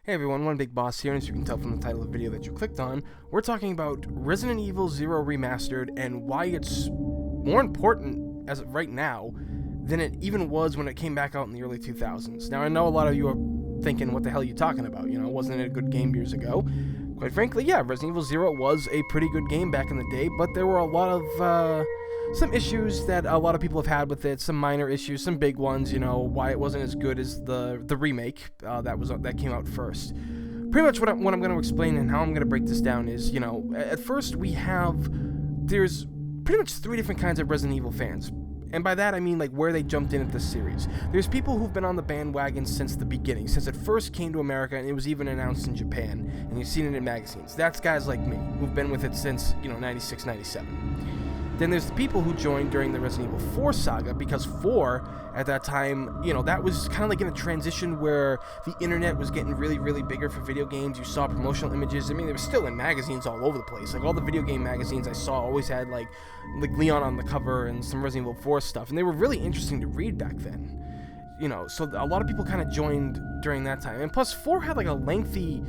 Hey everyone, One Big Boss here, and as you can tell from the title of the video that you clicked on, we're talking about Resident Evil 0 Remastered and why it's more important as of right now than it even was when it came back out in the early 2000s. Now, I know a lot of you are thinking, what the hell are you talking about? Wasn't it a good game years ago? Quite frankly, yeah, Resident Evil 0 was a pretty good game back in the day, but there were a lot of, some issues that a lot of people have had with it, some minor issues, some big ones, why it wasn't as good as the remake that came out first. Pretty much what I'm going to explain and how I'm going to break this down is, at first there's pretty much three different kinds of Resident Evil fans. And by that I mean like where they jumped in at this series. There's people who've been on the bandwagon since the beginning, since it first came to America and it was even announced in Japan, and you've seen it in magazines. That's guys like me, who've been with it since, 96, 97. Then there's the people who joined during the Resident Evil 4 saga, because 4, at that time, that was kind of like in a transition where the internet was getting really, really bigger for video games. You saw promotional images. I mean, they were still in magazines all over the place. Like, all the video game magazines I saw always had, like Leon on the cover and some Resident Evil 4 stuff, and they were really interesting to read back then. So a lot of people kind of joined during that time. And plus, 4 had, like, a lengthy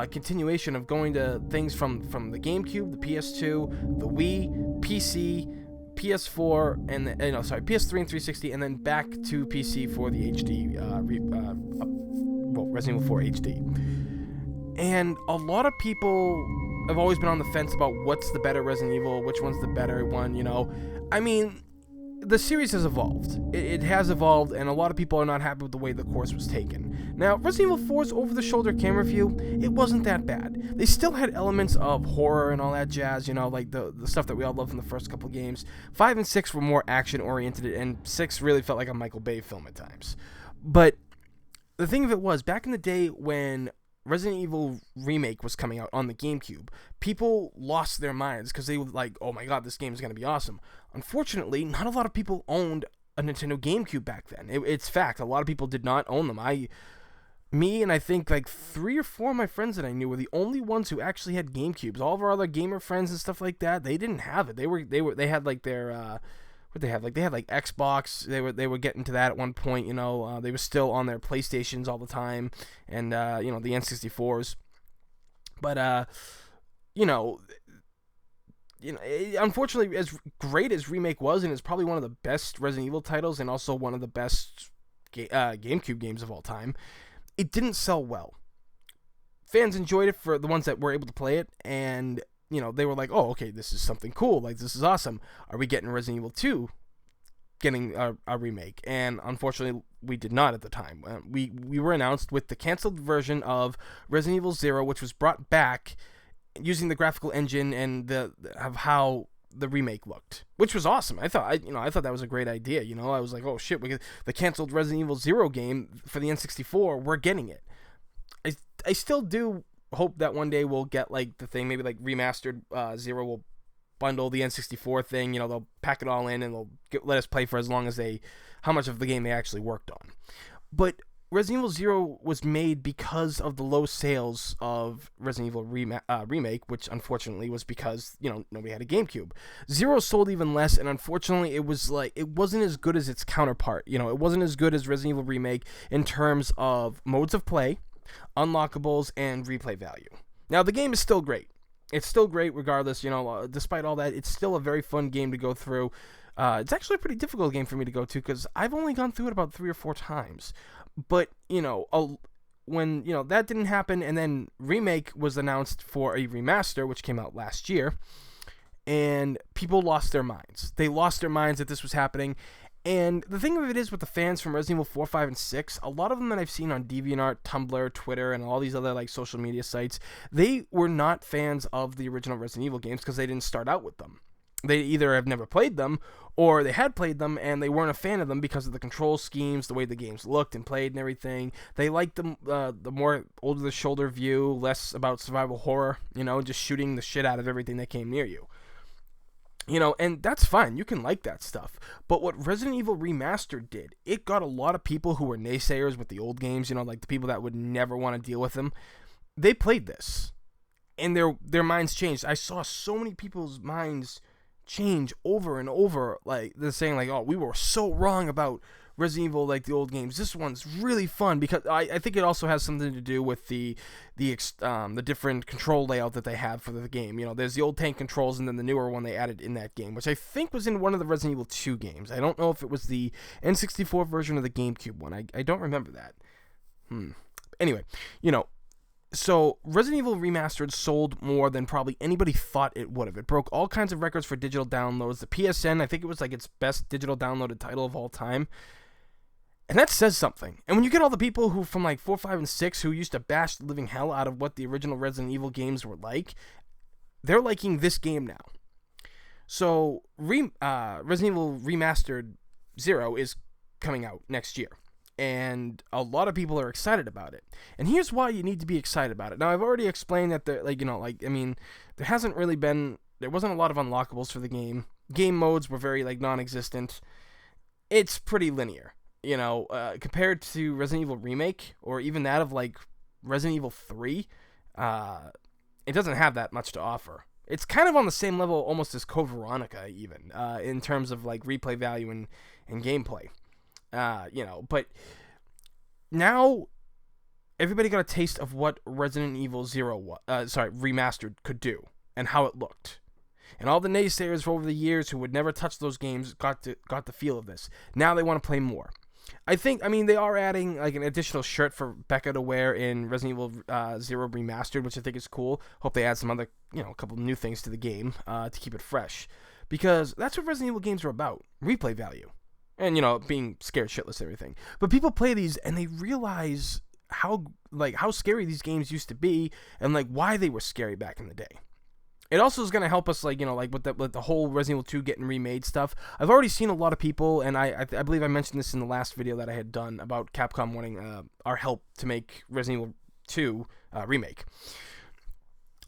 continuation of going to things from the GameCube, the PS2, the Wii, PC, PS4, and PS3 and 360, and then back to PC for the HD, Resident Evil 4 HD. And a lot of people have always been on the fence about what's the better Resident Evil, which one's the better one, I mean, the series has evolved. It has evolved, and a lot of people are not happy with the way the course was taken. Now, Resident Evil 4's over-the-shoulder camera view, it wasn't that bad. They still had elements of horror and all that jazz, like the stuff that we all loved from the first couple games. 5 and 6 were more action-oriented, and 6 really felt like a Michael Bay film at times. But the thing of it was, back in the day when Resident Evil Remake was coming out on the GameCube, people lost their minds because they were like, oh my god, this game is going to be awesome. Unfortunately, not a lot of people owned a Nintendo GameCube back then. It's fact, a lot of people did not own them. Me and I think like 3 or 4 of my friends that I knew were the only ones who actually had GameCubes. All of our other gamer friends and stuff like that, they didn't have it. They had like their they had like Xbox. They were getting to that at one point. They were still on their PlayStations all the time, and the N64s. But unfortunately, as great as Remake was, and it's probably one of the best Resident Evil titles, and also one of the best GameCube games of all time, it didn't sell well. Fans enjoyed it for the ones that were able to play it, and they were like, oh, okay, this is something cool. Like, this is awesome. Are we getting Resident Evil 2 getting a remake? And unfortunately, we did not at the time. We were announced with the canceled version of Resident Evil 0, which was brought back using the graphical engine and of how the remake looked, which was awesome. I thought that was a great idea. I was like, oh shit, the canceled Resident Evil 0 game for the N64, we're getting it. I still do hope that one day we'll get like the thing, maybe like Remastered 0 will bundle the N64 thing, they'll pack it all in and they'll let us play for as long as how much of the game they actually worked on. But Resident Evil 0 was made because of the low sales of Resident Evil Remake, which unfortunately was because, nobody had a GameCube. 0 sold even less, and unfortunately it wasn't as good as its counterpart. It wasn't as good as Resident Evil Remake in terms of modes of play, unlockables, and replay value. Now, the game is still great. It's still great regardless, despite all that. It's still a very fun game to go through. It's actually a pretty difficult game for me to go to because I've only gone through it about 3 or 4 times. But, when, that didn't happen, and then Remake was announced for a remaster, which came out last year, and people lost their minds. They lost their minds that this was happening. And the thing of it is, with the fans from Resident Evil 4, 5, and 6, a lot of them that I've seen on DeviantArt, Tumblr, Twitter, and all these other like social media sites, they were not fans of the original Resident Evil games because they didn't start out with them. They either have never played them, or they had played them and they weren't a fan of them because of the control schemes, the way the games looked and played and everything. They liked the more over-the-shoulder view, less about survival horror, just shooting the shit out of everything that came near you. And that's fine. You can like that stuff. But what Resident Evil Remastered did, it got a lot of people who were naysayers with the old games, like the people that would never want to deal with them. They played this, and their minds changed. I saw so many people's minds change over and over. Like, they're saying, like, oh, we were so wrong about Resident Evil like the old games, this one's really fun because I think it also has something to do with the different control layout that they have for the game. You know, there's the old tank controls and then the newer one they added in that game, which I think was in one of the Resident Evil 2 games. I don't know if it was the N64 version or the GameCube one. I don't remember that. Anyway, you know, so Resident Evil Remastered sold more than probably anybody thought it would have. It broke all kinds of records for digital downloads. The PSN, I think it was like its best digital downloaded title of all time. And that says something. And when you get all the people who from like 4, 5, and 6 who used to bash the living hell out of what the original Resident Evil games were like, they're liking this game now. So Resident Evil Remastered 0 is coming out next year. And a lot of people are excited about it. And here's why you need to be excited about it. Now, I've already explained that there wasn't a lot of unlockables for the game. Game modes were very non-existent. It's pretty linear, compared to Resident Evil Remake or even that of Resident Evil 3. It doesn't have that much to offer. It's kind of on the same level almost as Code Veronica even, in terms of replay value and gameplay. But now everybody got a taste of what Resident Evil Remastered could do and how it looked. And all the naysayers over the years who would never touch those games got the feel of this. Now they want to play more. They are adding an additional shirt for Becca to wear in Resident Evil 0 Remastered, which I think is cool. Hope they add some other, a couple new things to the game to keep it fresh. Because that's what Resident Evil games are about. Replay value. And, being scared shitless and everything. But people play these and they realize how scary these games used to be and, why they were scary back in the day. It also is going to help us, with the whole Resident Evil 2 getting remade stuff. I've already seen a lot of people, and I believe I mentioned this in the last video that I had done about Capcom wanting our help to make Resident Evil 2 Remake.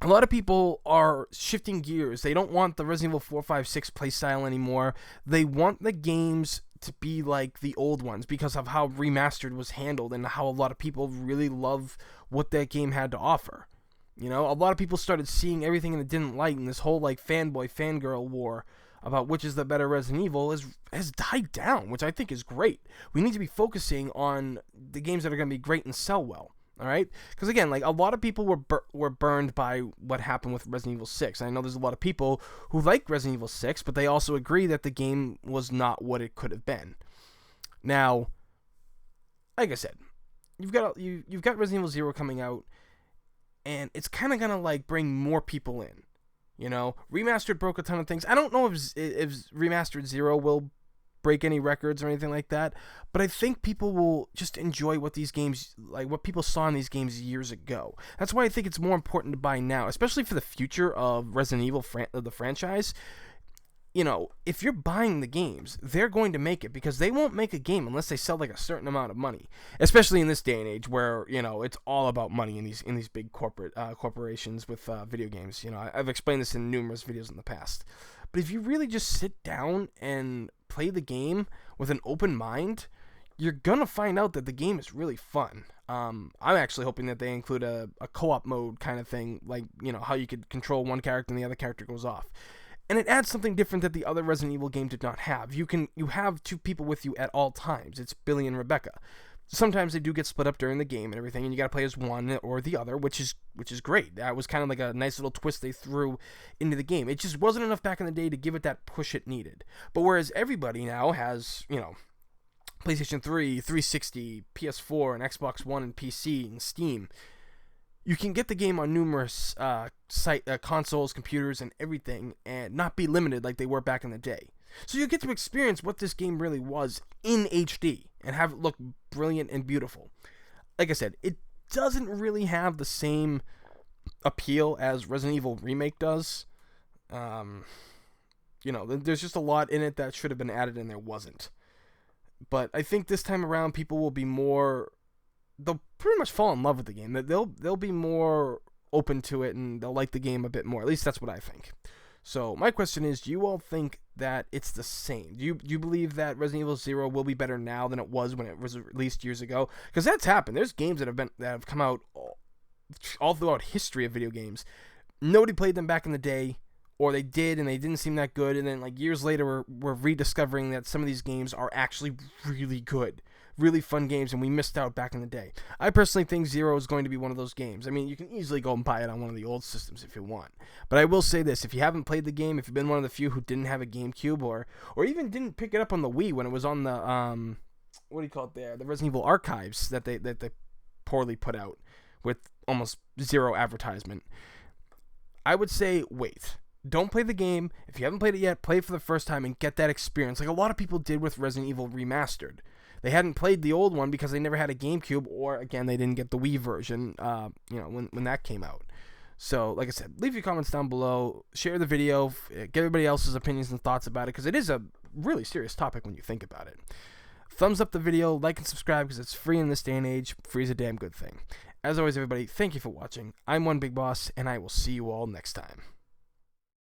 A lot of people are shifting gears. They don't want the Resident Evil 4, 5, 6 playstyle anymore. They want the games to be like the old ones because of how Remastered was handled and how a lot of people really love what that game had to offer. A lot of people started seeing everything that didn't like, and this whole fanboy, fangirl war about which is the better Resident Evil has died down, which I think is great. We need to be focusing on the games that are going to be great and sell well. All right? Because, again, a lot of people were burned by what happened with Resident Evil 6. I know there's a lot of people who like Resident Evil 6, but they also agree that the game was not what it could have been. Now, like I said, you've got Resident Evil 0 coming out, and it's kind of going to, bring more people in. Remastered broke a ton of things. I don't know if Remastered 0 will break any records or anything like that, but I think people will just enjoy what these games, what people saw in these games years ago. That's why I think it's more important to buy now, especially for the future of Resident Evil the franchise. If you're buying the games, they're going to make it because they won't make a game unless they sell a certain amount of money, especially in this day and age where it's all about money in these big corporations with video games. I've explained this in numerous videos in the past. But if you really just sit down and play the game with an open mind, you're gonna find out that the game is really fun. I'm actually hoping that they include a co-op mode kind of thing, how you could control one character and the other character goes off. And it adds something different that the other Resident Evil game did not have. You have two people with you at all times. It's Billy and Rebecca. Sometimes they do get split up during the game and everything, and you gotta play as one or the other, which is great. That was kind of a nice little twist they threw into the game. It just wasn't enough back in the day to give it that push it needed. But whereas everybody now has, PlayStation 3, 360, PS4, and Xbox One, and PC, and Steam, you can get the game on numerous consoles, computers, and everything, and not be limited like they were back in the day. So you get to experience what this game really was in HD and have it look brilliant and beautiful. Like I said, it doesn't really have the same appeal as Resident Evil Remake does. There's just a lot in it that should have been added and there wasn't. But I think this time around people will be more... They'll pretty much fall in love with the game. They'll be more open to it and they'll like the game a bit more. At least that's what I think. So my question is, do you all think that it's the same? Do you believe that Resident Evil 0 will be better now than it was when it was released years ago? Because that's happened. There's games that have come out all throughout history of video games. Nobody played them back in the day, or they did and they didn't seem that good, and then like years later we're rediscovering that some of these games are actually really good, really fun games, and we missed out back in the day. I personally think Zero is going to be one of those games. I mean, you can easily go and buy it on one of the old systems if you want, but I will say this: if you haven't played the game, if you've been one of the few who didn't have a GameCube, or even didn't pick it up on the Wii when it was on the what do you call it there, the Resident Evil archives that they poorly put out with almost zero advertisement, I would say wait. Don't play the game. If you haven't played it yet, play it for the first time and get that experience, like a lot of people did with Resident Evil Remastered. They hadn't played the old one because they never had a GameCube, or again, they didn't get the Wii version, when that came out. So, like I said, leave your comments down below, share the video, get everybody else's opinions and thoughts about it, because it is a really serious topic when you think about it. Thumbs up the video, like and subscribe, because it's free in this day and age. Free is a damn good thing. As always, everybody, thank you for watching. I'm One Big Boss, and I will see you all next time.